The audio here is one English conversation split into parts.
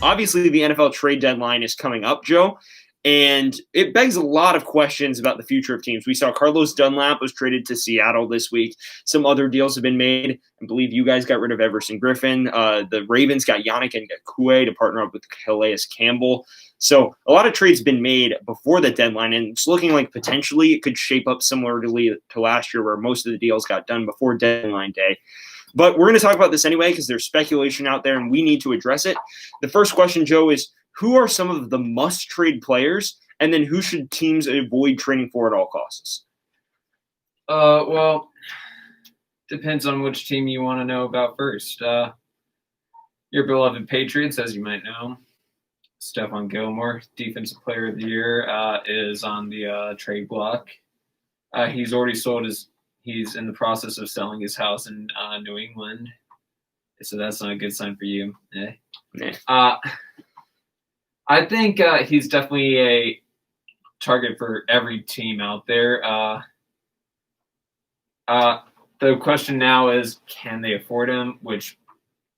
Obviously, the NFL trade deadline is coming up, Joe, and it begs a lot of questions about the future of teams. We saw Carlos Dunlap was traded to Seattle this week. Some other deals have been made. I believe you guys got rid of Everson Griffin. The Ravens got Yannick Ngakoue to partner up with Calais Campbell. So a lot of trades have been made before the deadline, and it's looking like potentially it could shape up similarly to last year where most of the deals got done before deadline day. But we're going to talk about this anyway because there's speculation out there and we need to address it. The first question, Joe, is who are some of the must-trade players, and then who should teams avoid trading for at all costs? Well, depends on which team you want to know about first. Your beloved Patriots, as you might know, Stephon Gilmore, Defensive Player of the Year, is on the trade block. He's already sold he's in the process of selling his house in New England. So that's not a good sign for you. I think he's definitely a target for every team out there. The question now is, can they afford him, which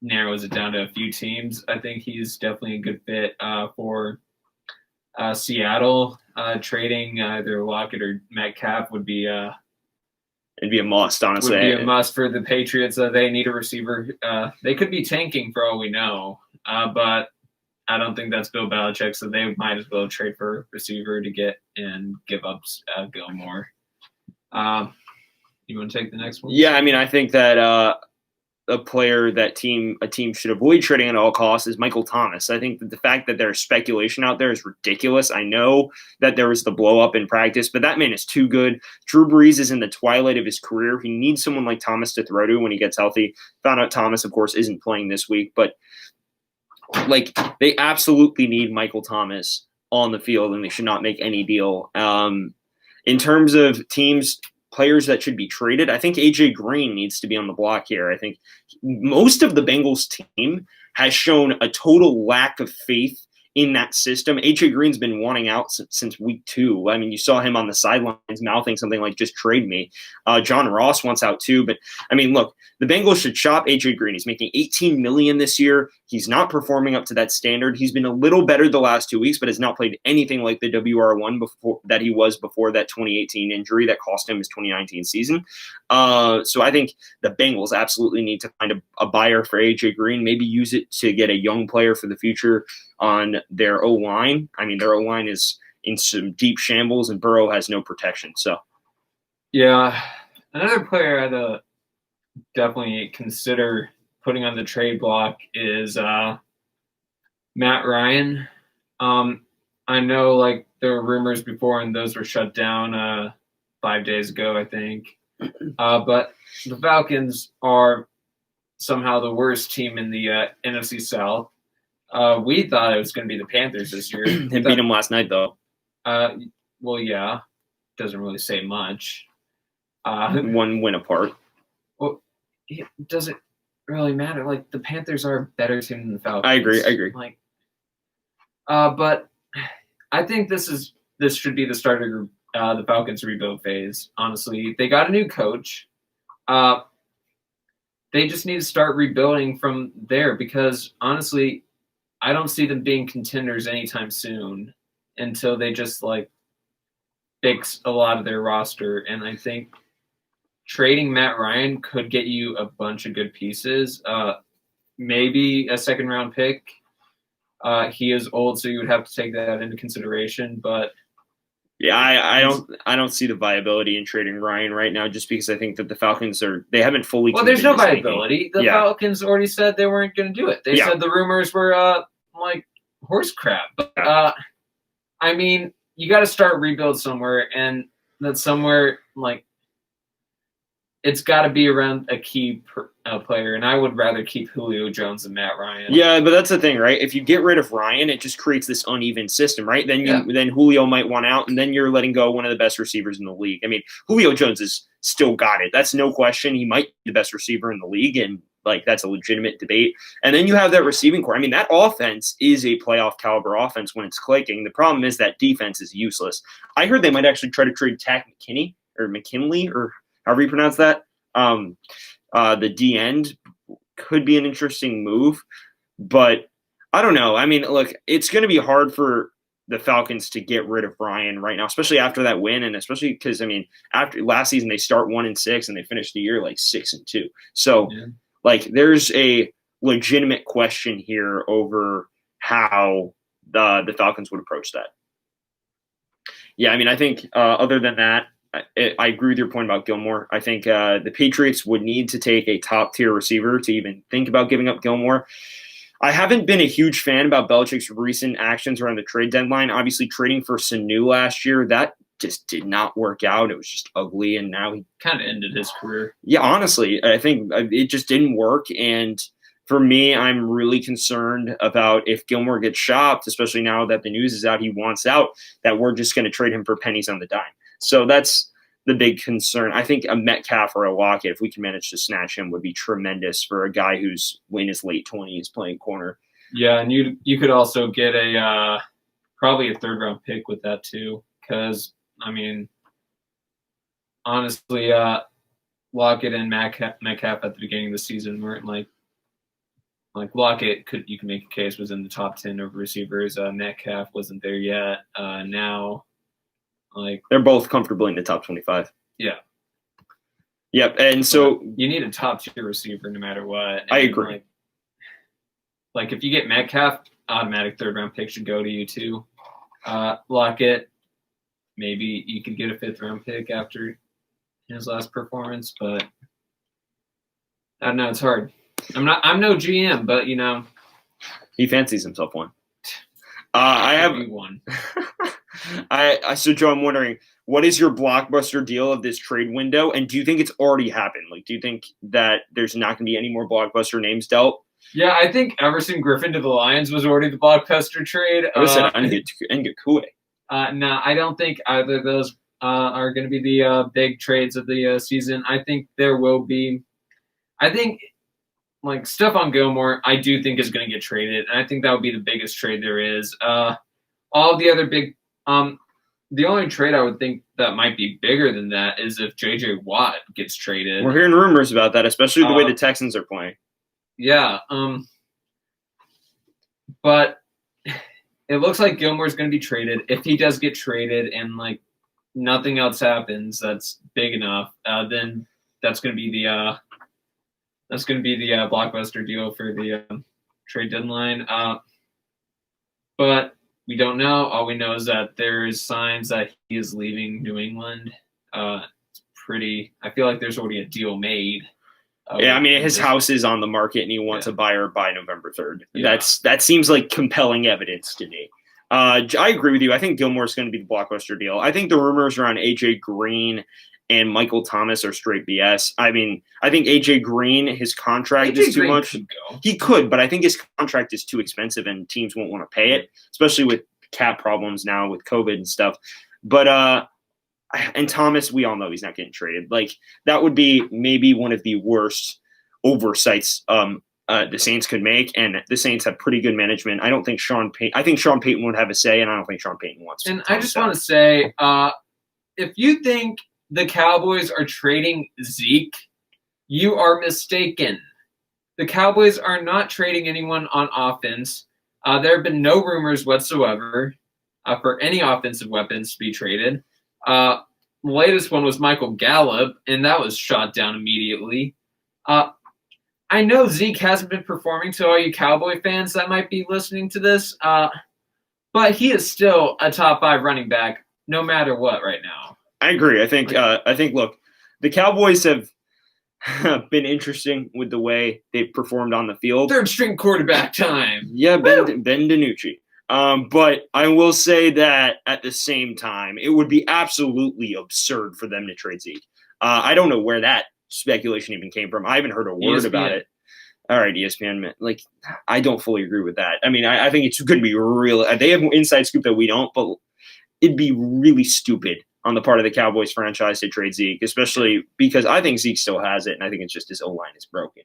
narrows it down to a few teams. I think he's definitely a good fit for Seattle. Trading either Lockett or Metcalf would be it'd be a must, honestly. Would be a must for the Patriots. They need a receiver. They could be tanking for all we know, but I don't think that's Bill Belichick, so they might as well trade for a receiver to get and give up Gilmore. You want to take the next one? Yeah, I mean, I think that a player that a team should avoid trading at all costs is Michael Thomas. I think that the fact that there's speculation out there is ridiculous. I know that there was the blow up in practice, but that man is too good. Drew Brees is in the twilight of his career. He needs someone like Thomas to throw to when he gets healthy. Found out Thomas, of course, isn't playing this week, but they absolutely need Michael Thomas on the field, and they should not make any deal. In terms of players that should be traded, I think AJ Green needs to be on the block here. I think most of the Bengals team has shown a total lack of faith in that system. AJ Green's been wanting out since week 2. I mean, you saw him on the sidelines mouthing something like, just trade me. John Ross wants out too. But I mean, look, the Bengals should shop AJ Green. He's making $18 million this year. He's not performing up to that standard. He's been a little better the last 2 weeks, but has not played anything like the WR1 that he was before that 2018 injury that cost him his 2019 season. So I think the Bengals absolutely need to find a buyer for AJ Green, maybe use it to get a young player for the future on their O-line. I mean, their O-line is in some deep shambles, and Burrow has no protection. So, yeah, another player I'd definitely consider putting on the trade block is Matt Ryan. I know, there were rumors before, and those were shut down 5 days ago, I think. But the Falcons are somehow the worst team in the NFC South. We thought it was going to be the Panthers this year. They beat them last night, though. Well, yeah. Doesn't really say much. One win apart. Well, it doesn't really matter. The Panthers are a better team than the Falcons. I agree. But I think this should be the start of the Falcons rebuild phase. Honestly, they got a new coach. They just need to start rebuilding from there because, honestly, I don't see them being contenders anytime soon until they just fix a lot of their roster. And I think trading Matt Ryan could get you a bunch of good pieces. Maybe a second round pick. He is old, so you would have to take that into consideration. But yeah, I don't see the viability in trading Ryan right now, just because I think that the Falcons they haven't fully. Well, there's no viability. The Falcons already said they weren't going to do it. They said the rumors were horse crap. But, I mean, you got to start rebuild somewhere, and that somewhere it's got to be around a key player, and I would rather keep Julio Jones than Matt Ryan. Yeah, but that's the thing, right? If you get rid of Ryan, it just creates this uneven system, right? Then Julio might want out, and then you're letting go one of the best receivers in the league. I mean, Julio Jones has still got it. That's no question. He might be the best receiver in the league, and that's a legitimate debate. And then you have that receiving core. I mean, that offense is a playoff caliber offense when it's clicking. The problem is that defense is useless. I heard they might actually try to trade Tack McKinley, or however you pronounce that. The D end could be an interesting move, but I don't know. I mean, look, it's going to be hard for the Falcons to get rid of Ryan right now, especially after that win, and especially because I mean, after last season they start 1-6 and they finish the year like 6-2. So, like, there's a legitimate question here over how the Falcons would approach that. Yeah, I mean, I think other than that, I agree with your point about Gilmore. I think the Patriots would need to take a top-tier receiver to even think about giving up Gilmore. I haven't been a huge fan about Belichick's recent actions around the trade deadline. Obviously, trading for Sanu last year, that just did not work out. It was just ugly, and now he kind of ended his career. Yeah, honestly, I think it just didn't work, and for me, I'm really concerned about if Gilmore gets shopped, especially now that the news is out, he wants out, that we're just going to trade him for pennies on the dime. So that's the big concern. I think a Metcalf or a Lockett, if we can manage to snatch him, would be tremendous for a guy who's in his late 20s playing corner. Yeah, and you could also get a probably a third-round pick with that too, because, I mean, honestly, Lockett and Metcalf at the beginning of the season weren't like Lockett you can make a case was in the top 10 of receivers. Metcalf wasn't there yet. Now, like, they're both comfortably in the top 25. Yeah. Yep. And so you need a top tier receiver no matter what. And I agree. Like if you get Metcalf, automatic third round pick should go to you too. Lockett, maybe you could get a 5th round pick after his last performance, but I don't know. It's hard. I'm no GM, but you know, he fancies himself one. I have one. So Joe, I'm wondering, what is your blockbuster deal of this trade window, and do you think it's already happened? Like, do you think that there's not going to be any more blockbuster names dealt? Yeah, I think Everson Griffin to the Lions was already the blockbuster trade. I said Ngakoué. No, I don't think either of those are going to be the big trades of the season. I think there will be. I think, like, Stephon Gilmore, I do think is going to get traded, and I think that would be the biggest trade there is. All the other big, the only trade I would think that might be bigger than that is if J.J. Watt gets traded. We're hearing rumors about that, especially the way the Texans are playing. Yeah, but it looks like Gilmore's going to be traded. If he does get traded and like nothing else happens that's big enough, then that's going to be the blockbuster deal for the trade deadline. But we don't know. All we know is that there is signs that he is leaving New England. It's pretty. I feel like there's already a deal made. Yeah, I mean, his house is on the market, and he wants a buyer by November 3rd. Yeah. That seems like compelling evidence to me. I agree with you. I think Gilmore's going to be the blockbuster deal. I think the rumors around AJ Green and Michael Thomas are straight BS. I mean, I think AJ Green, his contract is too much. He could, but I think his contract is too expensive, and teams won't want to pay it, especially with cap problems now with COVID and stuff. But and Thomas, we all know he's not getting traded. Like, that would be maybe one of the worst oversights the Saints could make, and the Saints have pretty good management. I think Sean Payton would have a say, and I don't think Sean Payton wants to. And I just want to say, if you think the Cowboys are trading Zeke, you are mistaken. The Cowboys are not trading anyone on offense. There have been no rumors whatsoever for any offensive weapons to be traded. The latest one was Michael Gallup, and that was shot down immediately. I know Zeke hasn't been performing to all you Cowboy fans that might be listening to this, but he is still a top 5 running back no matter what right now. I agree. I think look, the Cowboys have been interesting with the way they've performed on the field. 3rd string quarterback time. Yeah, Ben DiNucci. But I will say that at the same time, it would be absolutely absurd for them to trade Zeke. I don't know where that speculation even came from. I haven't heard a word about it. All right, ESPN. Like, I don't fully agree with that. I mean, I think it's going to be real. They have an inside scoop that we don't, but it'd be really stupid on the part of the Cowboys franchise to trade Zeke, especially because I think Zeke still has it, and I think it's just his O-line is broken.